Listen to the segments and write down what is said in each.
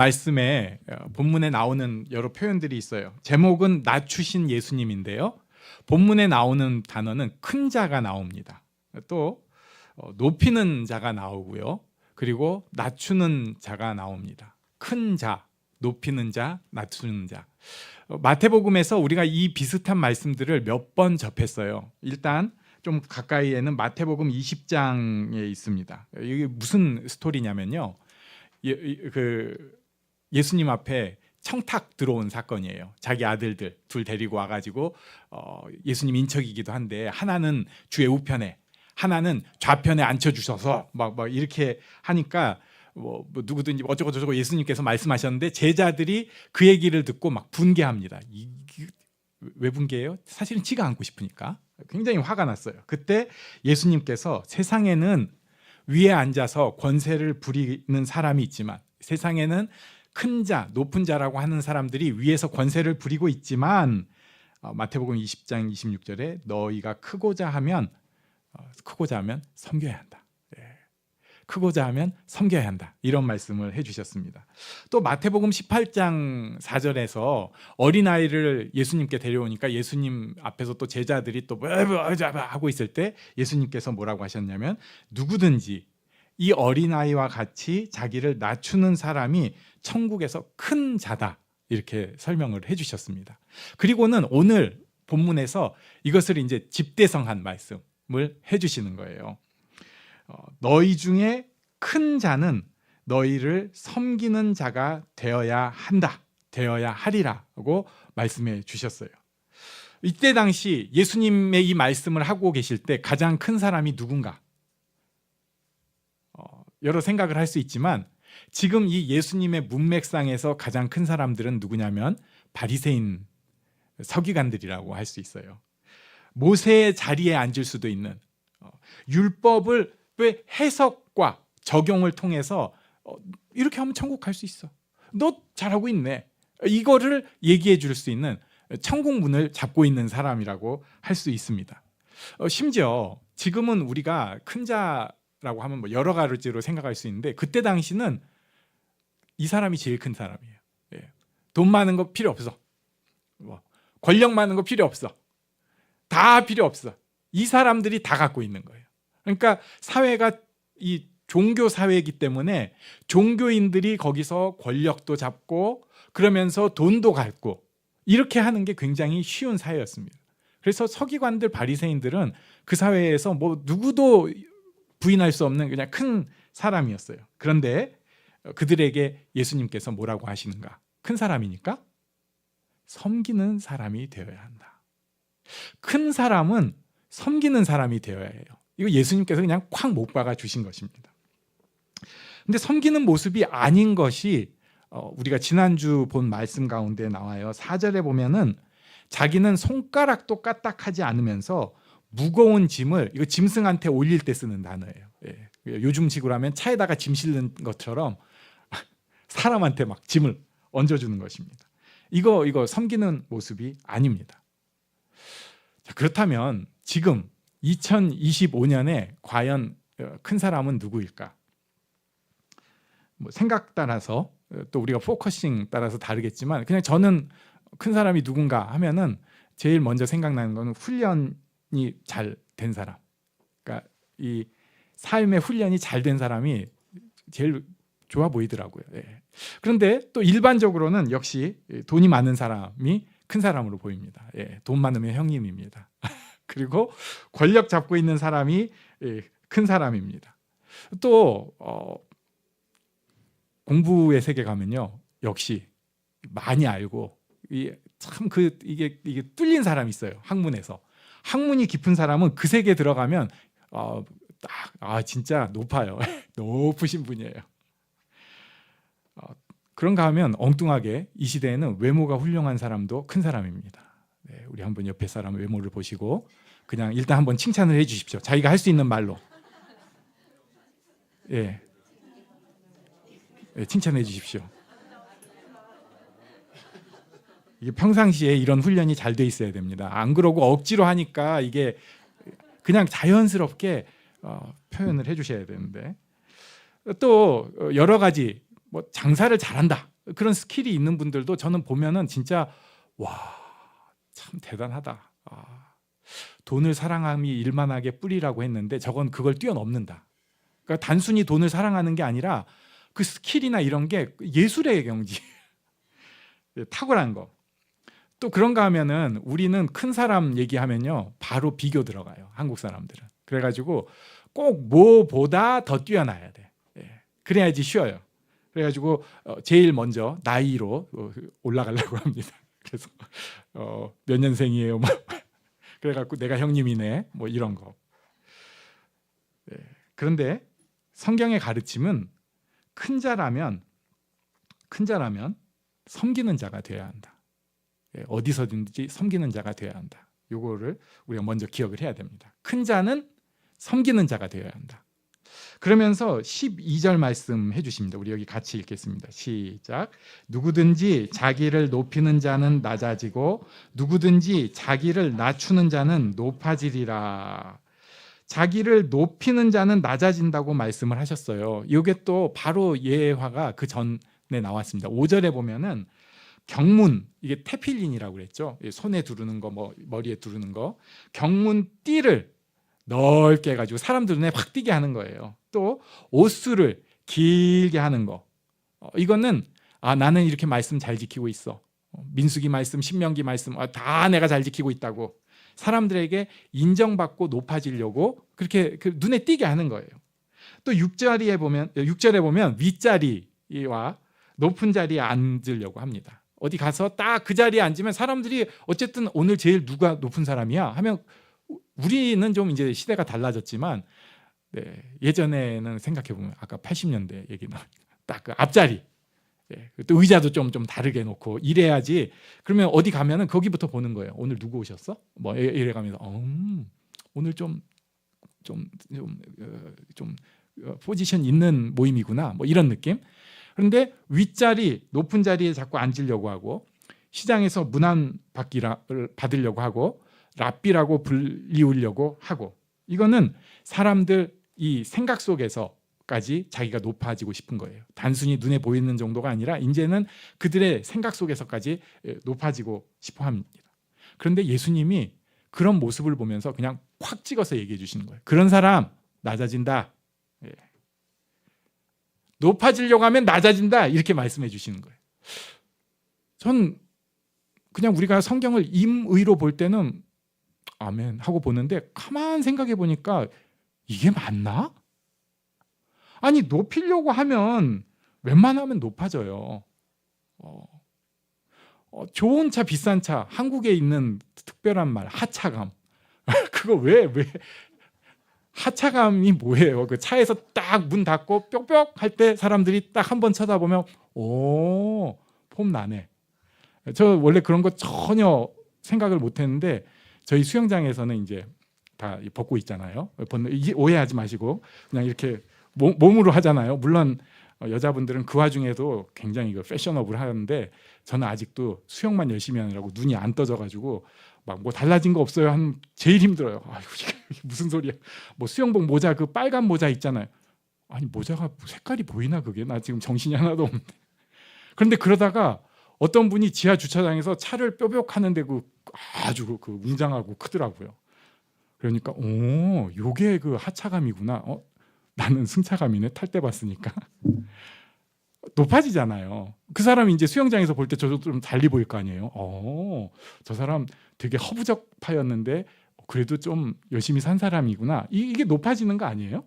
말씀에 본문에 나오는 여러 표현들이 있어요. 제목은 낮추신 예수님인데요. 본문에 나오는 단어는 큰 자가 나옵니다. 또 높이는 자가 나오고요. 그리고 낮추는 자가 나옵니다. 큰 자, 높이는 자, 낮추는 자. 마태복음에서 우리가 이 비슷한 말씀들을 몇 번 접했어요. 일단 좀 가까이에는 마태복음 20장에 있습니다. 이게 무슨 스토리냐면요. 예수님 앞에 청탁 들어온 사건이에요. 자기 아들들 둘 데리고 와가지고 예수님 인척이기도 한데 하나는 주의 우편에 하나는 좌편에 앉혀주셔서 막 이렇게 하니까 뭐 누구든지 어쩌고 저쩌고 예수님께서 말씀하셨는데 제자들이 그 얘기를 듣고 막 분개합니다. 왜 분개해요? 사실은 지가 앉고 싶으니까. 굉장히 화가 났어요. 그때 예수님께서 세상에는 위에 앉아서 권세를 부리는 사람이 있지만 세상에는 큰 자, 높은 자라고 하는 사람들이 위에서 권세를 부리고 있지만 마태복음 20장 26절에 너희가 크고자 하면 섬겨야 한다. 크고자 하면 섬겨야 한다. 이런 말씀을 해주셨습니다. 또 마태복음 18장 4절에서 어린아이를 예수님께 데려오니까 예수님 앞에서 또 제자들이 또 하고 있을 때 예수님께서 뭐라고 하셨냐면 누구든지 이 어린아이와 같이 자기를 낮추는 사람이 천국에서 큰 자다. 이렇게 설명을 해주셨습니다. 그리고는 오늘 본문에서 이것을 이제 집대성한 말씀을 해주시는 거예요. 너희 중에 큰 자는 너희를 섬기는 자가 되어야 한다. 되어야 하리라고 말씀해 주셨어요. 이때 당시 예수님의 이 말씀을 하고 계실 때 가장 큰 사람이 누군가? 여러 생각을 할 수 있지만 지금 이 예수님의 문맥상에서 가장 큰 사람들은 누구냐면 바리새인 서기관들이라고 할 수 있어요. 모세의 자리에 앉을 수도 있는 율법을 왜 해석과 적용을 통해서 이렇게 하면 천국 갈 수 있어. 너 잘하고 있네. 이거를 얘기해 줄 수 있는 천국 문을 잡고 있는 사람이라고 할 수 있습니다. 심지어 지금은 우리가 큰 자라고 하면 뭐 여러 가지로 생각할 수 있는데 그때 당시는 이 사람이 제일 큰 사람이에요. 돈 많은 거 필요 없어. 권력 많은 거 필요 없어. 다 필요 없어. 이 사람들이 다 갖고 있는 거예요. 그러니까 사회가 이 종교 사회이기 때문에 종교인들이 거기서 권력도 잡고 그러면서 돈도 갖고 이렇게 하는 게 굉장히 쉬운 사회였습니다. 그래서 서기관들 바리새인들은 그 사회에서 뭐 누구도 부인할 수 없는 그냥 큰 사람이었어요. 그런데 그들에게 예수님께서 뭐라고 하시는가? 큰 사람이니까 섬기는 사람이 되어야 한다. 큰 사람은 섬기는 사람이 되어야 해요. 이거 예수님께서 그냥 콱 못 박아 주신 것입니다. 근데 섬기는 모습이 아닌 것이 우리가 지난주 본 말씀 가운데 나와요. 4절에 보면은 자기는 손가락도 까딱하지 않으면서 무거운 짐을 이거 짐승한테 올릴 때 쓰는 단어예요. 요즘식으로 하면 차에다가 짐 실는 것처럼 사람한테 막 짐을 얹어주는 것입니다. 이거 섬기는 모습이 아닙니다. 자, 그렇다면 지금 2025년에 과연 큰 사람은 누구일까? 뭐 생각 따라서 또 우리가 포커싱 따라서 다르겠지만 그냥 저는 큰 사람이 누군가 하면은 제일 먼저 생각나는 거는 훈련이 잘 된 사람. 그러니까 이 삶의 훈련이 잘 된 사람이 제일 좋아 보이더라고요. 그런데 또 일반적으로는 역시 돈이 많은 사람이 큰 사람으로 보입니다. 돈 많으면 형님입니다. 그리고 권력 잡고 있는 사람이 큰 사람입니다. 또 공부의 세계 가면요, 역시 많이 알고 참 이게 뚫린 사람이 있어요. 학문에서 학문이 깊은 사람은 그 세계에 들어가면 진짜 높아요. 높으신 분이에요. 그런가 하면 엉뚱하게 이 시대에는 외모가 훌륭한 사람도 큰 사람입니다. 우리 한번 옆에 사람 외모를 보시고 그냥 일단 한번 칭찬을 해 주십시오. 자기가 할 수 있는 말로. 칭찬해 주십시오. 이게 평상시에 이런 훈련이 잘 돼 있어야 됩니다. 안 그러고 억지로 하니까 이게 그냥 자연스럽게 표현을 해 주셔야 되는데 또 여러 가지 뭐 장사를 잘한다. 그런 스킬이 있는 분들도 저는 보면은 진짜 와, 참 대단하다. 돈을 사랑함이 일만하게 뿌리라고 했는데 저건 그걸 뛰어넘는다. 그러니까 단순히 돈을 사랑하는 게 아니라 그 스킬이나 이런 게 예술의 경지, 탁월한 거. 또 그런가 하면은 우리는 큰 사람 얘기하면요 바로 비교 들어가요. 한국 사람들은. 그래가지고 꼭 뭐보다 더 뛰어나야 돼. 그래야지 쉬워요. 그래가지고 제일 먼저 나이로 올라가려고 합니다. 그래서 몇 년생이에요? 뭐 그래갖고 내가 형님이네. 뭐 이런 거. 그런데 성경의 가르침은 큰 자라면 섬기는 자가 되어야 한다. 어디서든지 섬기는 자가 되어야 한다. 요거를 우리가 먼저 기억을 해야 됩니다. 큰 자는 섬기는 자가 되어야 한다. 그러면서 12절 말씀 해주십니다. 우리 여기 같이 읽겠습니다. 시작. 누구든지 자기를 높이는 자는 낮아지고 누구든지 자기를 낮추는 자는 높아지리라. 자기를 높이는 자는 낮아진다고 말씀을 하셨어요. 이게 또 바로 예화가 그 전에 나왔습니다. 5절에 보면은 경문, 이게 테필린이라고 그랬죠. 손에 두르는 거, 뭐 머리에 두르는 거, 경문 띠를 넓게 해가지고 사람들 눈에 확 띄게 하는 거예요. 또 옷수를 길게 하는 거. 이거는 나는 이렇게 말씀 잘 지키고 있어. 민수기 말씀, 신명기 말씀 다 내가 잘 지키고 있다고 사람들에게 인정받고 높아지려고 그렇게 눈에 띄게 하는 거예요. 또 6절에 보면 윗자리와 높은 자리에 앉으려고 합니다. 어디 가서 딱 그 자리에 앉으면 사람들이 어쨌든 오늘 제일 누가 높은 사람이야 하면 우리는 좀 이제 시대가 달라졌지만 예전에는 생각해 보면 아까 80년대 얘기 나오니까 딱 그 앞자리 또 의자도 좀 다르게 놓고 이래야지. 그러면 어디 가면은 거기부터 보는 거예요. 오늘 누구 오셨어? 뭐 이래 가면서 오늘 좀 포지션 있는 모임이구나. 뭐 이런 느낌. 그런데 윗자리 높은 자리에 자꾸 앉으려고 하고 시장에서 문안 받으려고 하고 랍비라고 불리우려고 하고 이거는 사람들 이 생각 속에서까지 자기가 높아지고 싶은 거예요. 단순히 눈에 보이는 정도가 아니라 이제는 그들의 생각 속에서까지 높아지고 싶어 합니다. 그런데 예수님이 그런 모습을 보면서 그냥 확 찍어서 얘기해 주시는 거예요. 그런 사람 낮아진다. 높아지려고 하면 낮아진다. 이렇게 말씀해 주시는 거예요. 전 그냥 우리가 성경을 임의로 볼 때는 아멘 하고 보는데 가만 생각해 보니까 이게 맞나? 아니 높이려고 하면 웬만하면 높아져요. 좋은 차 비싼 차 한국에 있는 특별한 말 하차감 그거 왜 하차감이 뭐예요? 그 차에서 딱 문 닫고 뾱뾱 할 때 사람들이 딱 한 번 쳐다보면 폼 나네. 저 원래 그런 거 전혀 생각을 못했는데 저희 수영장에서는 이제 다 벗고 있잖아요. 오해하지 마시고 그냥 이렇게 몸으로 하잖아요. 물론 여자분들은 그 와중에도 굉장히 패셔너블 하는데 저는 아직도 수영만 열심히 하느라고 눈이 안 떠져가지고 막 뭐 달라진 거 없어요. 제일 힘들어요. 아이고 이게 무슨 소리야? 뭐 수영복 모자 그 빨간 모자 있잖아요. 아니 모자가 색깔이 보이나 그게? 나 지금 정신이 하나도 없는데. 그런데 그러다가 어떤 분이 지하 주차장에서 차를 뾱뾱 하는데 아주 웅장하고 크더라고요. 그러니까 요게 그 하차감이구나. 나는 승차감이네. 탈 때 봤으니까. 높아지잖아요. 그 사람이 이제 수영장에서 볼 때 저도 좀 달리 보일 거 아니에요. 저 사람 되게 허부적파였는데 그래도 좀 열심히 산 사람이구나. 이게 높아지는 거 아니에요?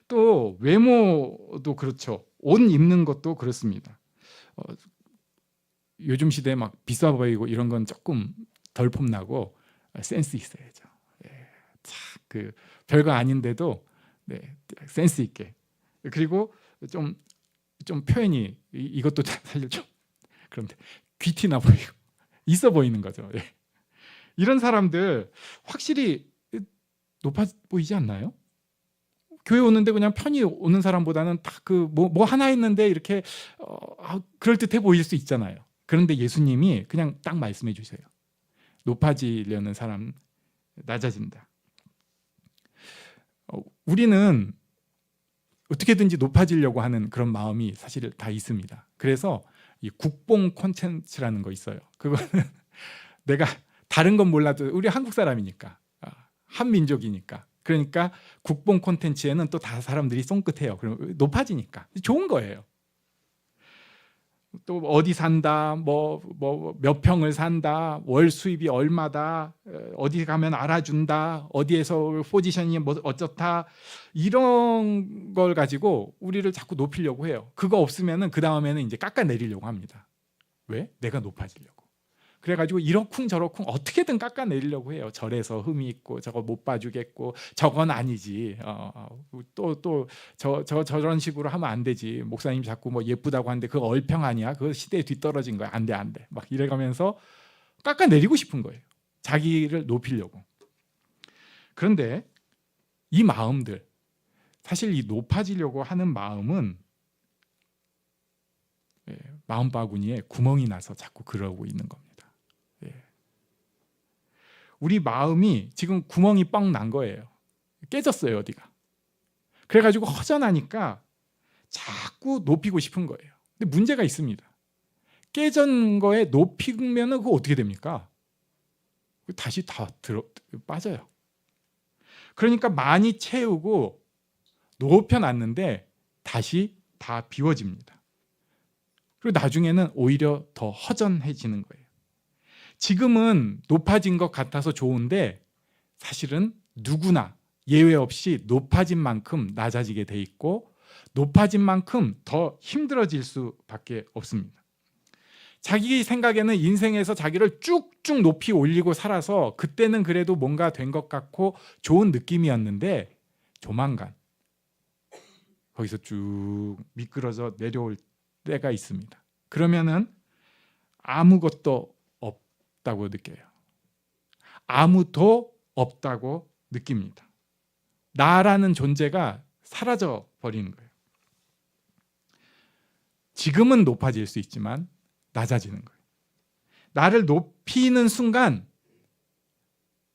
또 외모도 그렇죠. 옷 입는 것도 그렇습니다. 요즘 시대에 막 비싸 보이고 이런 건 조금 덜 폼나고 센스 있어야죠. 그 별거 아닌데도 센스 있게. 그리고 좀 표현이 이것도 사실 좀 그런데 귀티나 보이고 있어 보이는 거죠. 이런 사람들 확실히 높아 보이지 않나요? 교회 오는데 그냥 편히 오는 사람보다는 다 뭐 하나 있는데 이렇게 그럴 듯해 보일 수 있잖아요. 그런데 예수님이 그냥 딱 말씀해 주세요. 높아지려는 사람 낮아진다. 우리는 어떻게든지 높아지려고 하는 그런 마음이 사실 다 있습니다. 그래서 이 국뽕 콘텐츠라는 거 있어요. 그거는 내가 다른 건 몰라도 우리 한국 사람이니까, 한민족이니까, 그러니까 국뽕 콘텐츠에는 또 다 사람들이 쫑긋해요. 그럼 높아지니까 좋은 거예요. 또 어디 산다, 뭐 몇 평을 산다, 월 수입이 얼마다, 어디 가면 알아준다, 어디에서 포지션이 뭐 어쩌다, 이런 걸 가지고 우리를 자꾸 높이려고 해요. 그거 없으면은 그 다음에는 이제 깎아내리려고 합니다. 왜? 내가 높아지려고. 그래가지고 이러쿵 저러쿵 어떻게든 깎아내리려고 해요. 저래서 흠이 있고 저거 못 봐주겠고 저건 아니지. 또 저런 식으로 하면 안 되지. 목사님 자꾸 뭐 예쁘다고 하는데 그거 얼평 아니야. 그거 시대에 뒤떨어진 거야. 안 돼. 막 이래가면서 깎아내리고 싶은 거예요. 자기를 높이려고. 그런데 이 마음들, 사실 이 높아지려고 하는 마음은 마음바구니에 구멍이 나서 자꾸 그러고 있는 겁니다. 우리 마음이 지금 구멍이 뻥 난 거예요. 깨졌어요, 어디가. 그래가지고 허전하니까 자꾸 높이고 싶은 거예요. 근데 문제가 있습니다. 깨진 거에 높이면 그거 어떻게 됩니까? 다시 다 빠져요. 그러니까 많이 채우고 높여놨는데 다시 다 비워집니다. 그리고 나중에는 오히려 더 허전해지는 거예요. 지금은 높아진 것 같아서 좋은데 사실은 누구나 예외 없이 높아진 만큼 낮아지게 돼 있고 높아진 만큼 더 힘들어질 수밖에 없습니다. 자기 생각에는 인생에서 자기를 쭉쭉 높이 올리고 살아서 그때는 그래도 뭔가 된 것 같고 좋은 느낌이었는데 조만간 거기서 쭉 미끄러져 내려올 때가 있습니다. 그러면은 아무것도 없다고 느껴요. 아무도 없다고 느낍니다. 나라는 존재가 사라져 버리는 거예요. 지금은 높아질 수 있지만 낮아지는 거예요. 나를 높이는 순간,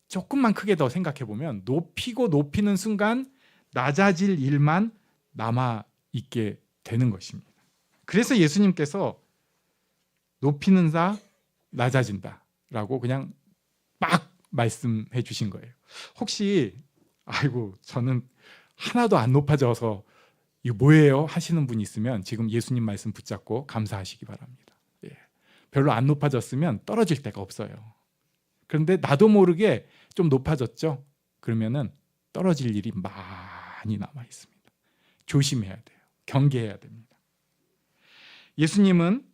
조금만 크게 더 생각해 보면 높이고 높이는 순간 낮아질 일만 남아 있게 되는 것입니다. 그래서 예수님께서 높이는 자 낮아진다 라고 그냥 막 말씀해 주신 거예요. 혹시 아이고 저는 하나도 안 높아져서 이거 뭐예요? 하시는 분이 있으면 지금 예수님 말씀 붙잡고 감사하시기 바랍니다. 별로 안 높아졌으면 떨어질 데가 없어요. 그런데 나도 모르게 좀 높아졌죠? 그러면은 떨어질 일이 많이 남아 있습니다. 조심해야 돼요. 경계해야 됩니다. 예수님은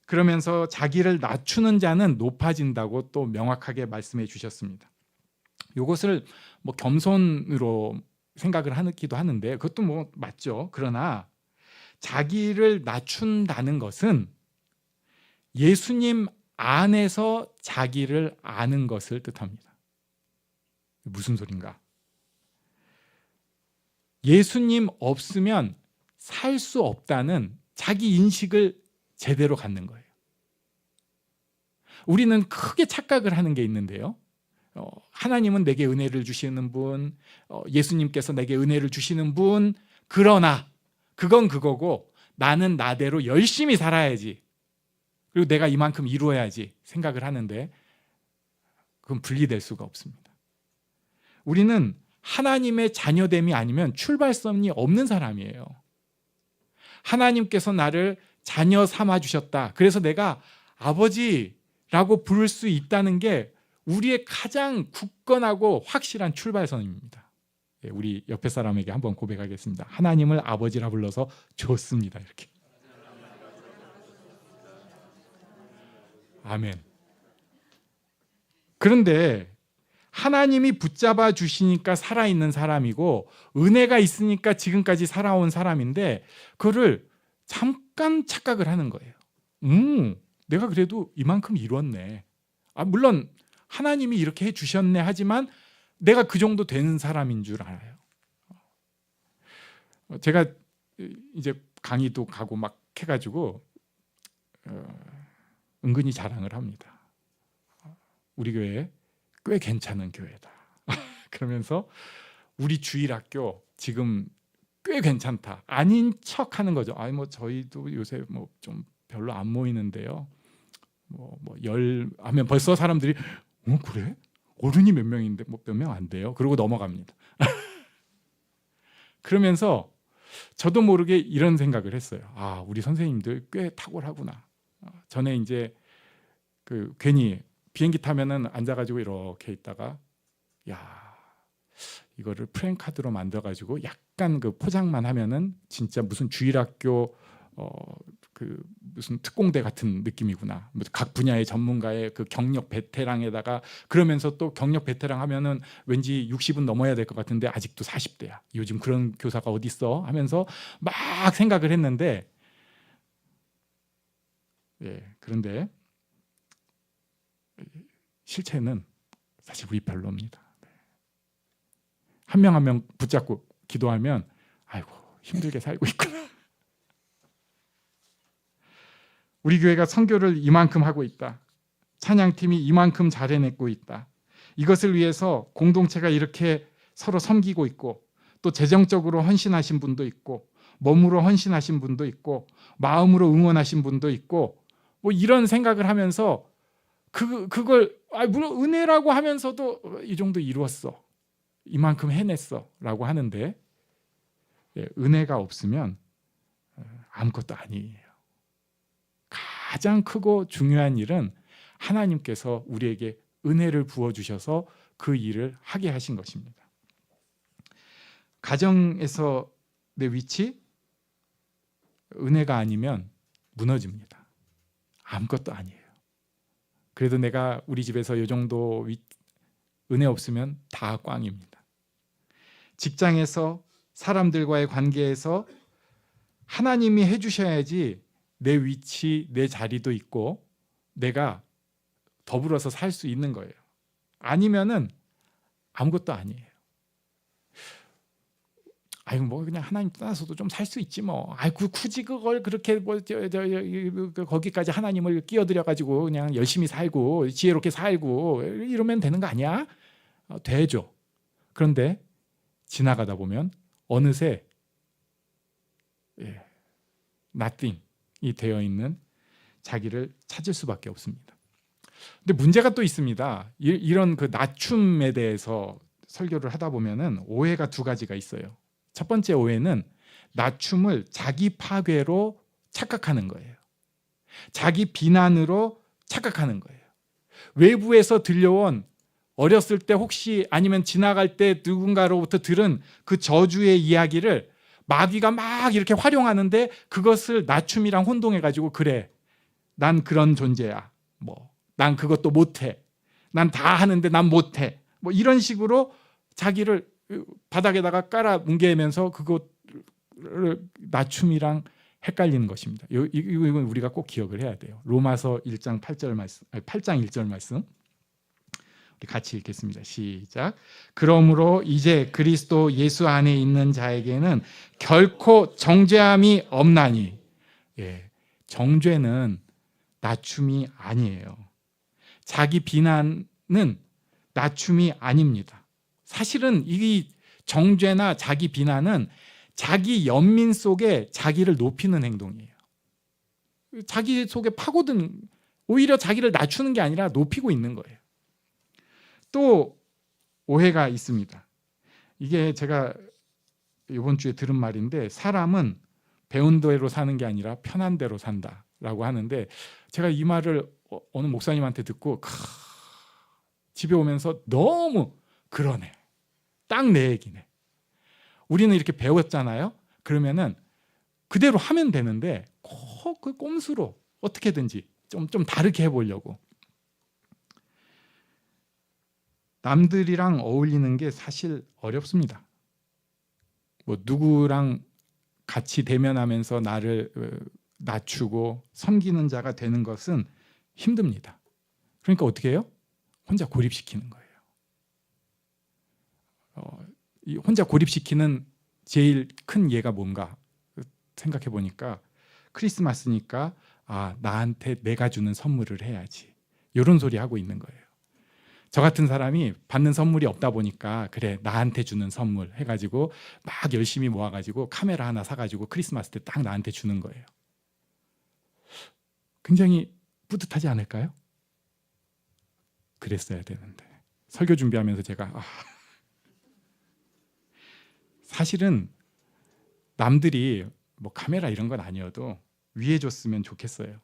그러면서 자기를 낮추는 자는 높아진다고 또 명확하게 말씀해 주셨습니다. 이것을 뭐 겸손으로 생각을 하기도 하는데 그것도 뭐 맞죠. 그러나 자기를 낮춘다는 것은 예수님 안에서 자기를 아는 것을 뜻합니다. 무슨 소린가? 예수님 없으면 살 수 없다는 자기 인식을 제대로 갖는 거예요. 우리는 크게 착각을 하는 게 있는데요. 하나님은 내게 은혜를 주시는 분, 예수님께서 내게 은혜를 주시는 분, 그러나 그건 그거고 나는 나대로 열심히 살아야지. 그리고 내가 이만큼 이루어야지 생각을 하는데 그건 분리될 수가 없습니다. 우리는 하나님의 자녀됨이 아니면 출발선이 없는 사람이에요. 하나님께서 나를 자녀 삼아 주셨다. 그래서 내가 아버지라고 부를 수 있다는 게 우리의 가장 굳건하고 확실한 출발선입니다. 우리 옆에 사람에게 한번 고백하겠습니다. 하나님을 아버지라 불러서 좋습니다. 이렇게. 아멘. 그런데 하나님이 붙잡아 주시니까 살아있는 사람이고 은혜가 있으니까 지금까지 살아온 사람인데 그거를 잠깐 착각을 하는 거예요. 내가 그래도 이만큼 이뤘네. 물론 하나님이 이렇게 해주셨네 하지만 내가 그 정도 되는 사람인 줄 알아요. 제가 이제 강의도 가고 막 해가지고 은근히 자랑을 합니다. 우리 교회 꽤 괜찮은 교회다. 그러면서 우리 주일학교 지금 꽤 괜찮다. 아닌 척하는 거죠. 아니 뭐 저희도 요새 뭐 좀 별로 안 모이는데요. 열 하면 벌써 사람들이 그래? 어른이 몇 명인데 뭐 몇 명 안 돼요. 그러고 넘어갑니다. 그러면서 저도 모르게 이런 생각을 했어요. 아, 우리 선생님들 꽤 탁월하구나. 전에 이제 괜히 비행기 타면은 앉아가지고 이렇게 있다가 야, 이거를 프랭카드로 만들어가지고 약간 포장만 하면은 진짜 무슨 주일학교 무슨 특공대 같은 느낌이구나. 각 분야의 전문가의 경력 베테랑에다가 그러면서 또 경력 베테랑 하면은 왠지 60은 넘어야 될 것 같은데 아직도 40대야. 요즘 그런 교사가 어디 있어? 하면서 막 생각을 했는데, 그런데 실체는 사실 우리 별로입니다. 한 명 한 명 붙잡고 기도하면 아이고 힘들게 살고 있구나. 우리 교회가 선교를 이만큼 하고 있다. 찬양팀이 이만큼 잘 해내고 있다. 이것을 위해서 공동체가 이렇게 서로 섬기고 있고 또 재정적으로 헌신하신 분도 있고 몸으로 헌신하신 분도 있고 마음으로 응원하신 분도 있고 뭐 이런 생각을 하면서 그걸 물론 은혜라고 하면서도 이 정도 이루었어. 이만큼 해냈어 라고 하는데 은혜가 없으면 아무것도 아니에요. 가장 크고 중요한 일은 하나님께서 우리에게 은혜를 부어주셔서 그 일을 하게 하신 것입니다. 가정에서 내 위치, 은혜가 아니면 무너집니다. 아무것도 아니에요. 그래도 내가 우리 집에서 이 정도 은혜 없으면 다 꽝입니다. 직장에서 사람들과의 관계에서 하나님이 해주셔야지 내 위치, 내 자리도 있고 내가 더불어서 살 수 있는 거예요. 아니면은 아무것도 아니에요. 아이고 뭐 그냥 하나님 떠나서도 좀 살 수 있지 뭐. 아이고 굳이 그걸 그렇게 거기까지 하나님을 끼어들여 가지고 그냥 열심히 살고 지혜롭게 살고 이러면 되는 거 아니야? 되죠. 그런데 지나가다 보면 어느새 nothing이 되어 있는 자기를 찾을 수밖에 없습니다. 근데 문제가 또 있습니다. 이런 낮춤에 대해서 설교를 하다 보면은 오해가 두 가지가 있어요. 첫 번째 오해는 낮춤을 자기 파괴로 착각하는 거예요. 자기 비난으로 착각하는 거예요. 외부에서 들려온 어렸을 때 혹시 아니면 지나갈 때 누군가로부터 들은 그 저주의 이야기를 마귀가 막 이렇게 활용하는데 그것을 낮춤이랑 혼동해가지고 그래 난 그런 존재야. 난 그것도 못해. 난 다 하는데 난 못해. 이런 식으로 자기를 바닥에다가 깔아 뭉개면서 그것을 낮춤이랑 헷갈리는 것입니다. 이건 우리가 꼭 기억을 해야 돼요. 로마서 1장 8절 말씀, 8장 1절 말씀. 우리 같이 읽겠습니다. 시작. 그러므로 이제 그리스도 예수 안에 있는 자에게는 결코 정죄함이 없나니. 정죄는 낮춤이 아니에요. 자기 비난은 낮춤이 아닙니다. 사실은 이 정죄나 자기 비난은 자기 연민 속에 자기를 높이는 행동이에요. 자기 속에 파고든 오히려 자기를 낮추는 게 아니라 높이고 있는 거예요. 또 오해가 있습니다. 이게 제가 이번 주에 들은 말인데 사람은 배운 대로 사는 게 아니라 편한 대로 산다라고 하는데 제가 이 말을 어느 목사님한테 듣고 집에 오면서 너무 그러네. 딱 내 얘기네. 우리는 이렇게 배웠잖아요. 그러면은 그대로 하면 되는데 그 꼼수로 어떻게든지 좀 다르게 해보려고. 남들이랑 어울리는 게 사실 어렵습니다. 누구랑 같이 대면하면서 나를 낮추고 섬기는 자가 되는 것은 힘듭니다. 그러니까 어떻게 해요? 혼자 고립시키는 거예요. 혼자 고립시키는 제일 큰 예가 뭔가 생각해 보니까 크리스마스니까 나한테 내가 주는 선물을 해야지. 이런 소리 하고 있는 거예요. 저 같은 사람이 받는 선물이 없다 보니까 그래 나한테 주는 선물 해가지고 막 열심히 모아가지고 카메라 하나 사가지고 크리스마스 때 딱 나한테 주는 거예요. 굉장히 뿌듯하지 않을까요? 그랬어야 되는데. 설교 준비하면서 제가 사실은 남들이 뭐 카메라 이런 건 아니어도 위해 줬으면 좋겠어요.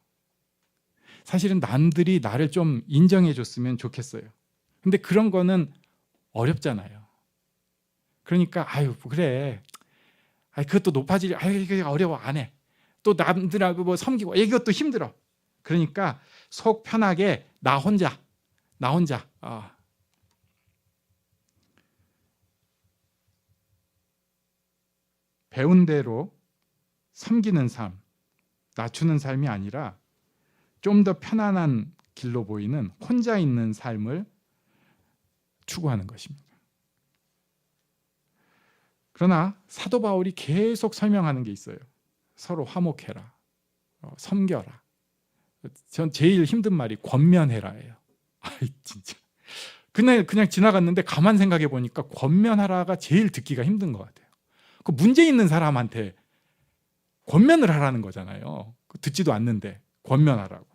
사실은 남들이 나를 좀 인정해 줬으면 좋겠어요. 근데 그런 거는 어렵잖아요. 그러니까 그래. 그것도 높아지려. 이게 어려워 안 해. 또 남들하고 뭐 섬기고 이것도 힘들어. 그러니까 속 편하게 나 혼자 배운 대로 섬기는 삶, 낮추는 삶이 아니라 좀 더 편안한 길로 보이는 혼자 있는 삶을 추구하는 것입니다. 그러나 사도 바울이 계속 설명하는 게 있어요. 서로 화목해라, 섬겨라. 전 제일 힘든 말이 권면해라예요. 진짜. 그냥 지나갔는데 가만 생각해 보니까 권면하라가 제일 듣기가 힘든 것 같아요. 그 문제 있는 사람한테 권면을 하라는 거잖아요. 듣지도 않는데 권면하라고.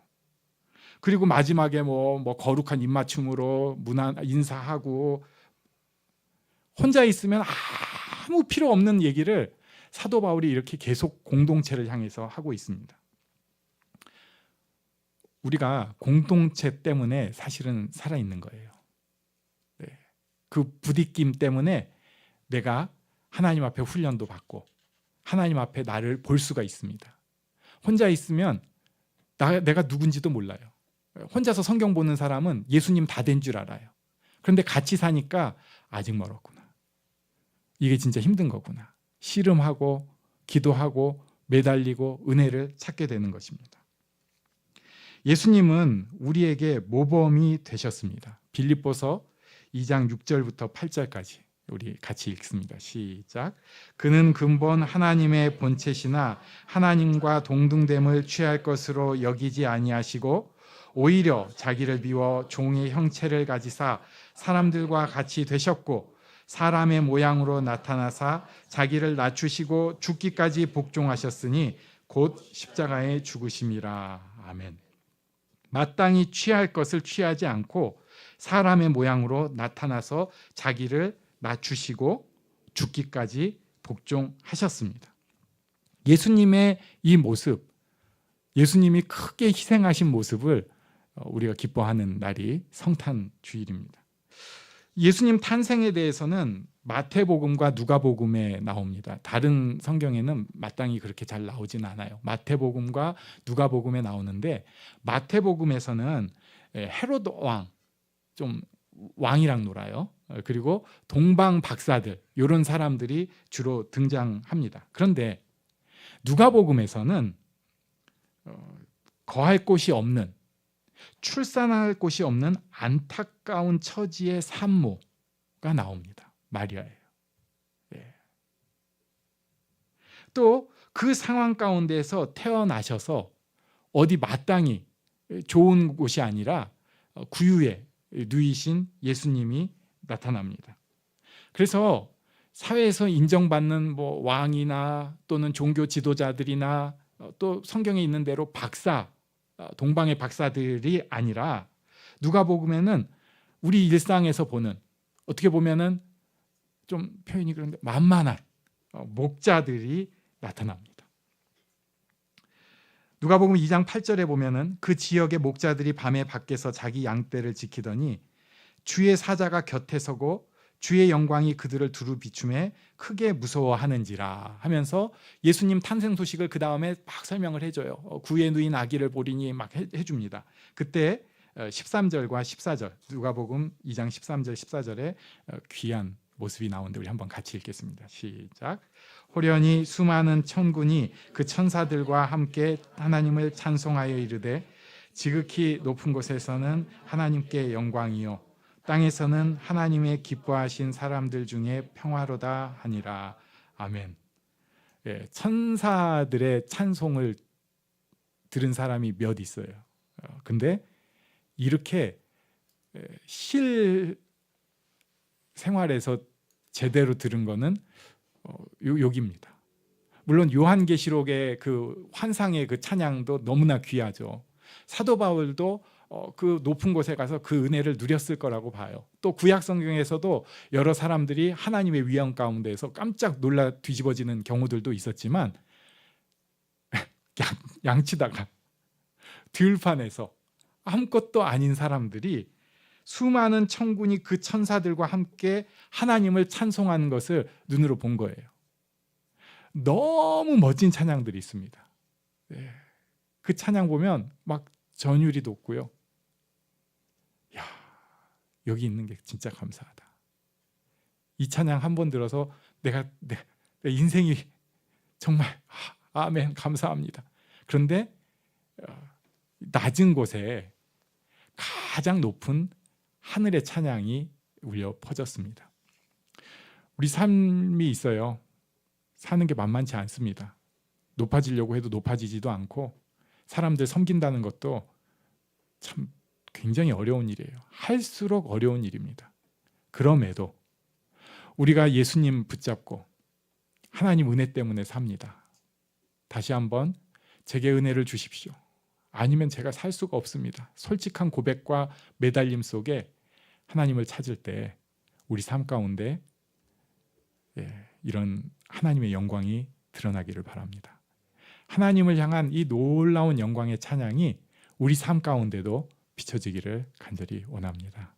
그리고 마지막에 뭐 거룩한 입맞춤으로 인사하고 혼자 있으면 아무 필요 없는 얘기를 사도 바울이 이렇게 계속 공동체를 향해서 하고 있습니다. 우리가 공동체 때문에 사실은 살아있는 거예요. 네. 그 부딪힘 때문에 내가 하나님 앞에 훈련도 받고 하나님 앞에 나를 볼 수가 있습니다. 혼자 있으면 내가 누군지도 몰라요. 혼자서 성경 보는 사람은 예수님 다 된 줄 알아요. 그런데 같이 사니까 아직 멀었구나. 이게 진짜 힘든 거구나. 씨름하고 기도하고 매달리고 은혜를 찾게 되는 것입니다. 예수님은 우리에게 모범이 되셨습니다. 빌립보서 2장 6절부터 8절까지 우리 같이 읽습니다. 시작. 그는 근본 하나님의 본체시나 하나님과 동등됨을 취할 것으로 여기지 아니하시고 오히려 자기를 비워 종의 형체를 가지사 사람들과 같이 되셨고 사람의 모양으로 나타나사 자기를 낮추시고 죽기까지 복종하셨으니 곧 십자가에 죽으심이라. 아멘. 마땅히 취할 것을 취하지 않고 사람의 모양으로 나타나서 자기를 낮추시고 죽기까지 복종하셨습니다. 예수님의 이 모습, 예수님이 크게 희생하신 모습을 우리가 기뻐하는 날이 성탄 주일입니다. 예수님 탄생에 대해서는 마태복음과 누가복음에 나옵니다. 다른 성경에는 마땅히 그렇게 잘 나오진 않아요. 마태복음과 누가복음에 나오는데 마태복음에서는 헤로드 왕, 좀 왕이랑 놀아요. 그리고 동방 박사들 이런 사람들이 주로 등장합니다. 그런데 누가복음에서는 거할 곳이 없는, 출산할 곳이 없는 안타까운 처지의 산모가 나옵니다. 마리아예요. 네. 또 그 상황 가운데서 태어나셔서 어디 마땅히 좋은 곳이 아니라 구유에 누이신 예수님이 나타납니다. 그래서 사회에서 인정받는 왕이나 또는 종교 지도자들이나 또 성경에 있는 대로 박사, 동방의 박사들이 아니라 누가복음에는 우리 일상에서 보는, 어떻게 보면은 좀 표현이 그런데 만만한 목자들이 나타납니다. 누가복음 2장 8절에 보면은 그 지역의 목자들이 밤에 밖에서 자기 양떼를 지키더니 주의 사자가 곁에 서고 주의 영광이 그들을 두루 비춤해 크게 무서워하는지라 하면서 예수님 탄생 소식을 그 다음에 막 설명을 해줘요. 구에 누인 아기를 보리니 막 해줍니다. 그때 13절과 14절 누가복음 2장 13절 14절에 귀한 모습이 나오는데 우리 한번 같이 읽겠습니다. 시작. 호련히 수많은 천군이 그 천사들과 함께 하나님을 찬송하여 이르되 지극히 높은 곳에서는 하나님께 영광이요 땅에서는 하나님의 기뻐하신 사람들 중에 평화로다 하니라. 아멘. 예, 천사들의 찬송을 들은 사람이 몇 있어요. 근데 이렇게 실 생활에서 제대로 들은 거는 여기입니다. 물론 요한계시록의 그 환상의 그 찬양도 너무나 귀하죠. 사도 바울도 그 높은 곳에 가서 그 은혜를 누렸을 거라고 봐요. 또 구약 성경에서도 여러 사람들이 하나님의 위엄 가운데에서 깜짝 놀라 뒤집어지는 경우들도 있었지만 양치다가 들판에서 아무것도 아닌 사람들이 수많은 천군이 그 천사들과 함께 하나님을 찬송하는 것을 눈으로 본 거예요. 너무 멋진 찬양들이 있습니다. 그 찬양 보면 막 전율이 돋고요. 야, 여기 있는 게 진짜 감사하다. 이 찬양 한 번 들어서 내 인생이 정말 아멘 감사합니다. 그런데 낮은 곳에 가장 높은 하늘의 찬양이 울려 퍼졌습니다. 우리 삶이 있어요. 사는 게 만만치 않습니다. 높아지려고 해도 높아지지도 않고 사람들 섬긴다는 것도 참 굉장히 어려운 일이에요. 할수록 어려운 일입니다. 그럼에도 우리가 예수님 붙잡고 하나님 은혜 때문에 삽니다. 다시 한번 제게 은혜를 주십시오. 아니면 제가 살 수가 없습니다. 솔직한 고백과 매달림 속에 하나님을 찾을 때 우리 삶 가운데 이런 하나님의 영광이 드러나기를 바랍니다. 하나님을 향한 이 놀라운 영광의 찬양이 우리 삶 가운데도 비춰지기를 간절히 원합니다.